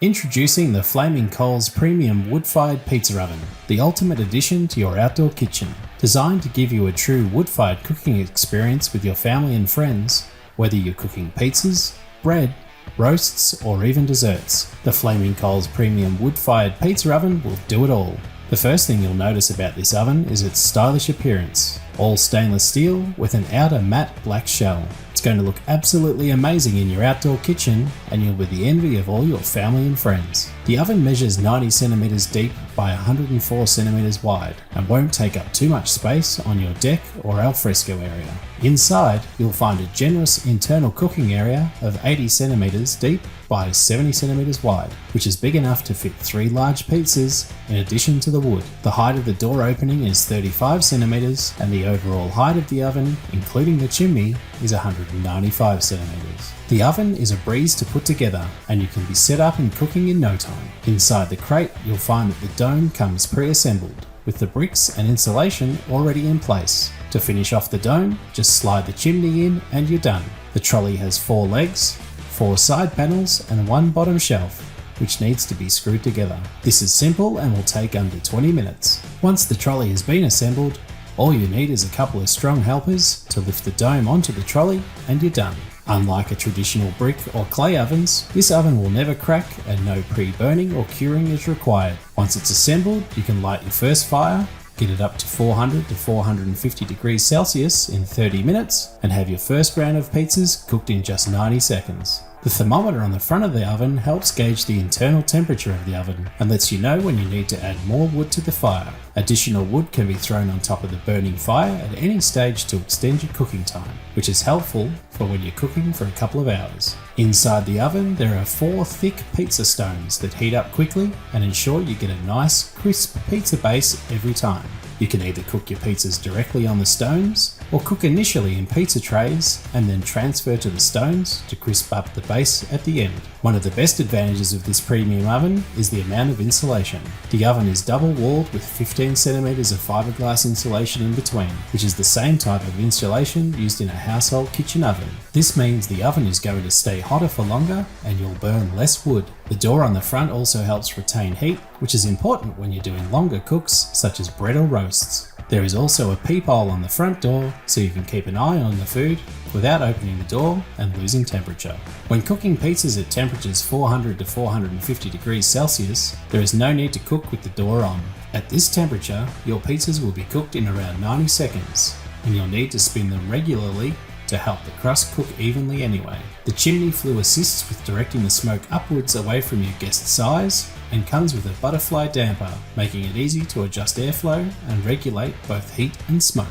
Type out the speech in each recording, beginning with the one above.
Introducing the Flaming Coals Premium Wood-Fired Pizza Oven, the ultimate addition to your outdoor kitchen. Designed to give you a true wood-fired cooking experience with your family and friends, whether you're cooking pizzas, bread, roasts, or even desserts. The Flaming Coals Premium Wood-Fired Pizza Oven will do it all. The first thing you'll notice about this oven is its stylish appearance. All stainless steel with an outer matte black shell. It's going to look absolutely amazing in your outdoor kitchen, and you'll be the envy of all your family and friends. The oven measures 90 centimeters deep by 104 centimeters wide and won't take up too much space on your deck or alfresco area. Inside, you'll find a generous internal cooking area of 80 centimeters deep by 70 centimeters wide, which is big enough to fit 3 large pizzas in addition to the wood. The height of the door opening is 35 centimeters, and the overall height of the oven, including the chimney, is 195 centimeters. The oven is a breeze to put together, and you can be set up and cooking in no time. Inside the crate, you'll find that the dome comes pre-assembled, with the bricks and insulation already in place. To finish off the dome, just slide the chimney in and you're done. The trolley has 4 legs, 4 side panels and 1 bottom shelf, which needs to be screwed together. This is simple and will take under 20 minutes. Once the trolley has been assembled, all you need is a couple of strong helpers to lift the dome onto the trolley and you're done. Unlike a traditional brick or clay ovens, this oven will never crack and no pre-burning or curing is required. Once it's assembled, you can light your first fire, get it up to 400 to 450 degrees Celsius in 30 minutes, and have your first round of pizzas cooked in just 90 seconds. The thermometer on the front of the oven helps gauge the internal temperature of the oven and lets you know when you need to add more wood to the fire. Additional wood can be thrown on top of the burning fire at any stage to extend your cooking time, which is helpful for when you're cooking for a couple of hours. Inside the oven, there are 4 thick pizza stones that heat up quickly and ensure you get a nice, crisp pizza base every time. You can either cook your pizzas directly on the stones, or cook initially in pizza trays and then transfer to the stones to crisp up the base at the end. One of the best advantages of this premium oven is the amount of insulation. The oven is double walled with 15 centimeters of fiberglass insulation in between, which is the same type of insulation used in a household kitchen oven. This means the oven is going to stay hotter for longer and you'll burn less wood. The door on the front also helps retain heat, which is important when you're doing longer cooks such as bread or roasts. There is also a peephole on the front door so you can keep an eye on the food without opening the door and losing temperature. When cooking pizzas at temperatures 400 to 450 degrees Celsius, there is no need to cook with the door on. At this temperature, your pizzas will be cooked in around 90 seconds, and you'll need to spin them regularly to help the crust cook evenly anyway. The chimney flue assists with directing the smoke upwards away from your guest's size and comes with a butterfly damper, making it easy to adjust airflow and regulate both heat and smoke.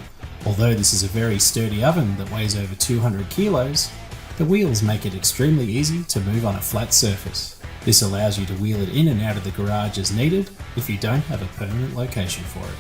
Although this is a very sturdy oven that weighs over 200 kilos, the wheels make it extremely easy to move on a flat surface. This allows you to wheel it in and out of the garage as needed if you don't have a permanent location for it.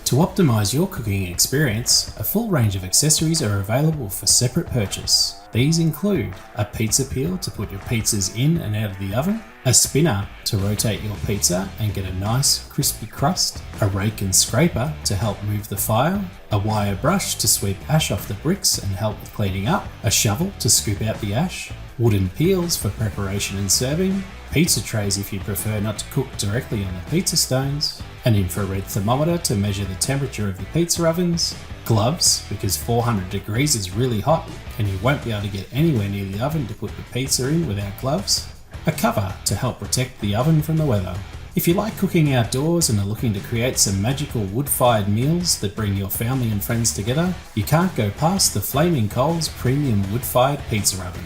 To optimize your cooking experience, a full range of accessories are available for separate purchase. These include a pizza peel to put your pizzas in and out of the oven, a spinner to rotate your pizza and get a nice crispy crust, a rake and scraper to help move the fire, a wire brush to sweep ash off the bricks and help with cleaning up, a shovel to scoop out the ash, wooden peels for preparation and serving, pizza trays if you prefer not to cook directly on the pizza stones, an infrared thermometer to measure the temperature of the pizza ovens, gloves because 400 degrees is really hot and you won't be able to get anywhere near the oven to put the pizza in without gloves, a cover to help protect the oven from the weather. If you like cooking outdoors and are looking to create some magical wood-fired meals that bring your family and friends together, you can't go past the Flaming Coals Premium Wood-Fired Pizza Oven.